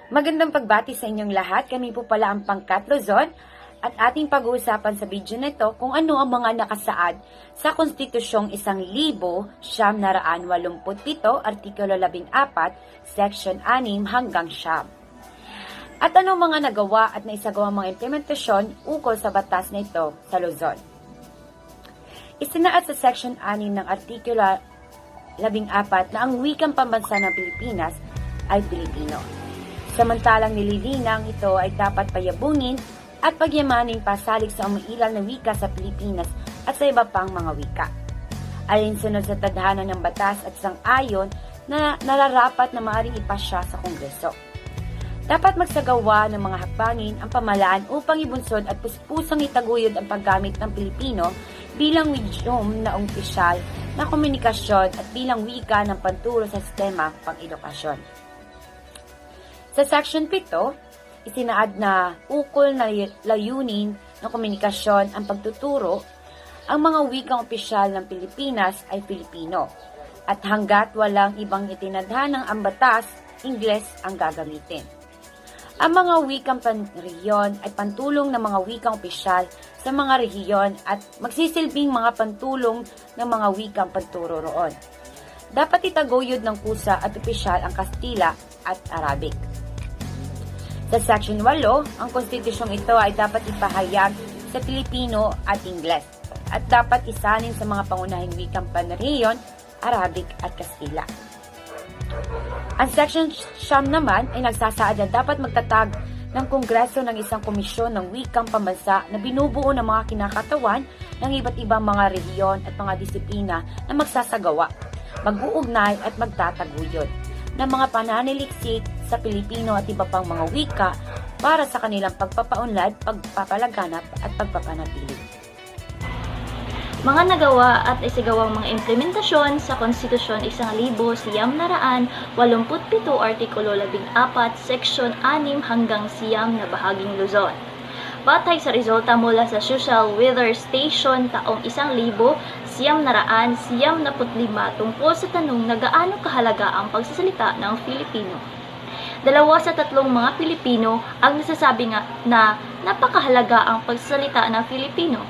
Magandang pagbati sa inyong lahat. Kami po pala ang Pangkat Luzon at ating pag-uusapan sa video na ito kung ano ang mga nakasaad sa Konstitusyong 1987, Artikulo 14, Section 6 hanggang 9. At ano mga nagawa at naisagawang mga implementasyon ukol sa batas na ito sa Luzon. Isinaad sa Section 6 ng Artikulo 14 na ang wikang pambansa ng Pilipinas ay Pilipino. Samantalang nililinang ito ay dapat payabungin at pagyamaning pasalig sa umiiral na wika sa Pilipinas at sa iba pang mga wika. Alinsunod sa tadhana ng batas at sang-ayon na nararapat na maaaring ipasya sa Kongreso. Dapat magsagawa ng mga hakbangin ang pamahalaan upang ibunsod at puspusang itaguyod ang paggamit ng Pilipino bilang medium na opisyal na komunikasyon at bilang wika ng panturo sa sistema pang-edukasyon. Sa Section 7, isinaad na ukol na layunin ng komunikasyon ang pagtuturo, ang mga wikang opisyal ng Pilipinas ay Pilipino, at hanggat walang ibang itinadhanang ang batas, Ingles ang gagamitin. Ang mga wikang panrehiyon ay pantulong ng mga wikang opisyal sa mga rehiyon at magsisilbing mga pantulong ng mga wikang panturo roon. Dapat itaguyod ng kusa at opisyal ang Kastila at Arabic. Sa Section 8, ang konstitusyong ito ay dapat ipahayag sa Pilipino at Ingles at dapat isalin sa mga pangunahing wikang panrehiyon, Arabic at Kastila. Ang Section 9 naman ay nagsasaad na dapat magtatag ng Kongreso ng isang komisyon ng wikang pambansa na binubuo ng mga kinakatawan ng iba't ibang mga rehiyon at mga disiplina na magsasagawa, mag-uugnay at magtataguyod ng mga pananaliksik sa Pilipino at iba pang mga wika para sa kanilang pagpapaunlad, pagpapalaganap at pagpapanatili. Mga nagawa at isigawang mga implementasyon sa Konstitusyon 1987, Artikulo 14, Section 6 hanggang 9 na bahaging Luzon. Batay sa resulta mula sa Social Weather Station taong 1995 tungkol sa tanong na gaano kahalaga ang pagsasalita ng Filipino. 2 sa 3 mga Pilipino ang nasasabi na napakahalaga ang pagsasalita ng Filipino.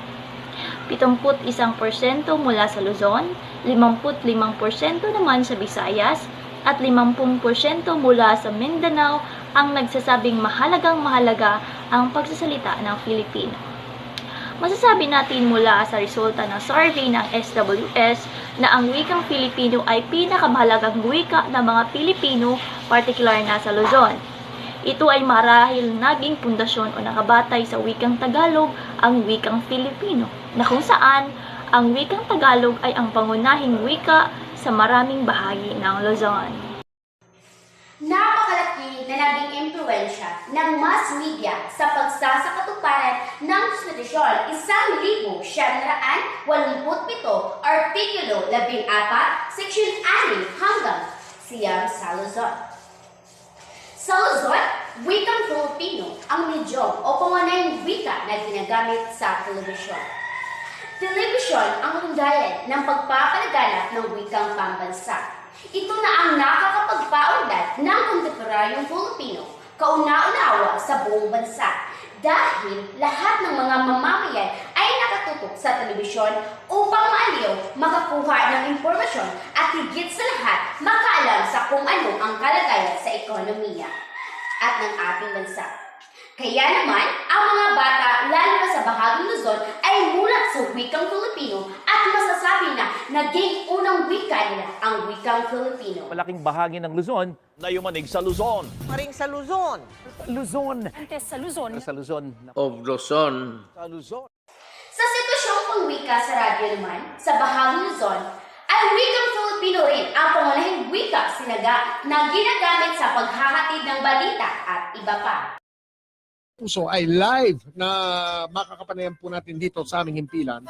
71% mula sa Luzon, 55% naman sa Visayas, at 50% mula sa Mindanao ang nagsasabing mahalagang-mahalaga ang pagsasalita ng Filipino. Masasabi natin mula sa resulta ng survey ng SWS na ang wikang Filipino ay pinakamahalagang wika ng mga Pilipino, partikular na sa Luzon. Ito ay marahil naging pundasyon o nakabatay sa wikang Tagalog, ang wikang Filipino, na kung saan ang wikang Tagalog ay ang pangunahing wika sa maraming bahagi ng Luzon. Napakalaki na naging impluensya ng mass media sa pagsasakatuparan ng Konstitusyon 1987, Artikulo 14, Section 6 hanggang 9 sa Luzon. Sa Luzon, wikang Filipino ang medyum o pangunahing wika na ginagamit sa telebisyon. Telebisyon ang undayan ng pagpapalaganap ng wikang pambansa. Ito na ang nakakapagpaunlad ng kontemporaryong Filipino, kauna-unawa sa buong bansa. Dahil lahat ng mga mamamayan ay nakatutok sa telebisyon upang maaliw, makakuha ng impormasyon at higit sa lahat, makaalam sa kung ano ang kalagayan sa ekonomiya at ng ating bansa. Kaya naman, ang mga bata, lalo na sa bahaging Luzon, ay mulat sa wikang Filipino at masasabi na naging unang wika nila ang wikang Filipino. Malaking bahagi ng Luzon na yumanig sa Luzon. Maring sa Luzon. Luzon. Sa Luzon. Sa Luzon. of Luzon. Sa Luzon. Sa sitwasyong pangwika sa radyo naman, sa bahaging Luzon, ay wikang Filipino rin ang pangunahing wika sinaga na ginagamit sa paghahatid ng balita at iba pa. Puso ay live na makakapanayan po natin dito sa aming himpilan.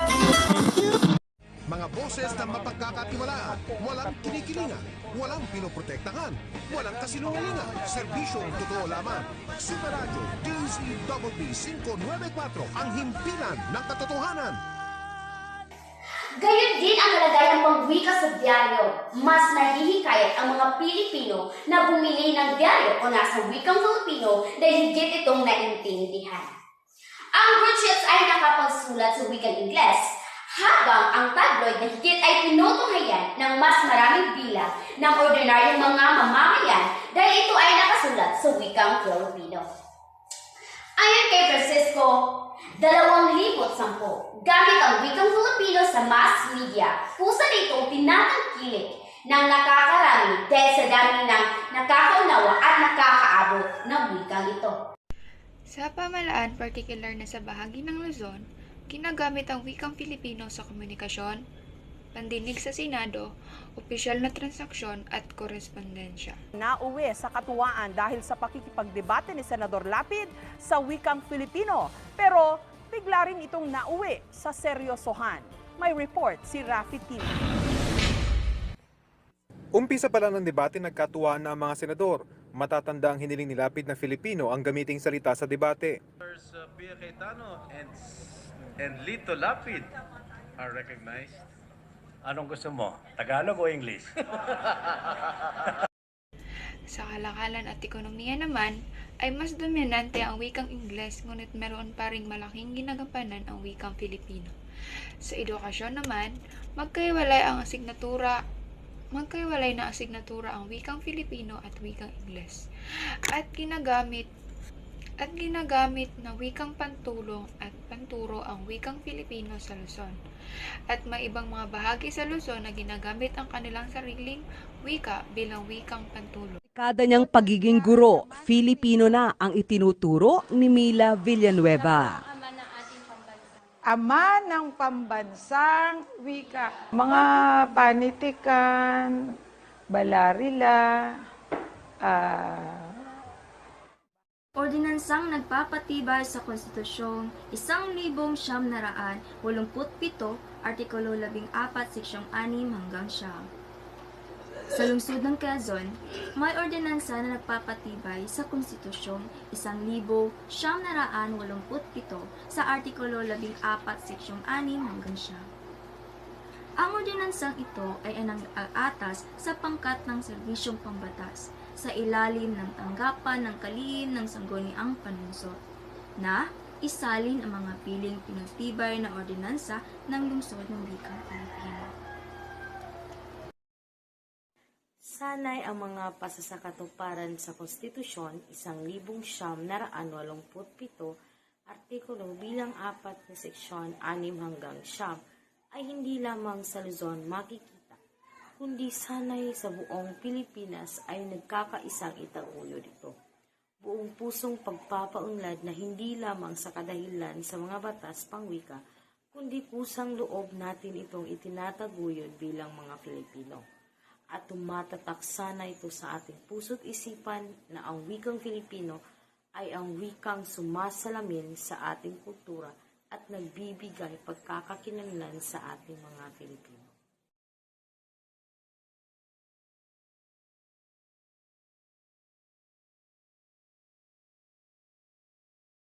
Mga boses na mapagkakatiwalaan, walang kinikilingan, walang pinoprotektahan, walang kasinungalingan, serbisyong totoo lamang. Super Radio DZBB 594, ang himpilan ng katotohanan. Gayon din ang kalagayang pangwika sa dyaryo. Mas nahihikayat ang mga Pilipino na bumili ng dyaryo o nasa wikang Filipino dahil higit itong naintindihan. Ang broadsheets ay nakapagsulat sa wikang Ingles, habang ang tabloid na higit ay tinutunghayan ng mas maraming bilang ng ordinaryong mga mamamayan dahil ito ay nakasulat sa wikang Filipino. Ayon kay Francisco, 2010, gamit ang wikang Filipino sa mass media, kusa nitong tinatangkilik ng nakakarami dahil sa dami ng nakakaunawa at nakakaabot ng wikang ito. Sa pamahalaan, partikular na sa bahagi ng Luzon, ginagamit ang wikang Filipino sa komunikasyon, pandinig sa Senado, opisyal na transaksyon at korespondensya. Nauwi sa katuwaan dahil sa pakikipagdebate ni Senador Lapid sa wikang Filipino. Pero bigla rin itong nauwi sa seryosohan. May report si Rafi Tim. Umpisa pa lang ng debate, nagkatuwaan na ang mga senador. Matatanda ang hiniling ni Lapid na Filipino ang gamiting salita sa debate. Pia Cayetano and Lito Lapid are recognized. Anong gusto mo? Tagalog o English? Sa kalakalan at ekonomiya naman, ay mas dominante ang wikang Ingles, ngunit meron pa ring malaking ginagampanan ang wikang Filipino. Sa edukasyon naman, magkaiwalay na asignatura ang wikang Filipino at wikang Ingles, at ginagamit na wikang pantulong at panturo ang wikang Filipino sa Luzon. At may ibang mga bahagi sa Luzon na ginagamit ang kanilang sariling wika bilang wikang pantulong. Kada niyang pagiging guro, Filipino na ang itinuturo ni Mila Villanueva. Ama ng pambansang wika. Mga panitikan, balarila, Ordinansang nagpapatibay sa Konstitusyon 1987, Artikulo 14, Seksyong 6 hanggang 9. Sa lungsod ng Quezon, may ordinansa na nagpapatibay sa Konstitusyon 1987 sa Artikulo 14, Seksyong 6 hanggang 9. Ang ordinansang ito ay nag-aatas sa pangkat ng serbisyong pambatas sa ilalim ng tanggapan ng kalihim ng sangguniang panunsot na isalin ang mga piling pinagtibay na ordinansa ng lungsod ng wikang Pilipino. Sanay ang mga pasasakatuparan sa Konstitusyon 1987, Artikulo bilang 4 na Seksyon 6 hanggang 9 ay hindi lamang sa Luzon makikita, kundi sanay sa buong Pilipinas ay nagkakaisang itaguyod ito. Buong pusong pagpapaunlad na hindi lamang sa kadahilan sa mga batas pangwika, kundi kusang loob natin itong itinataguyod bilang mga Pilipino. At tumatatak sana ito sa ating puso't isipan na ang wikang Filipino ay ang wikang sumasalamin sa ating kultura at nagbibigay pagkakakinlangan sa ating mga Pilipino.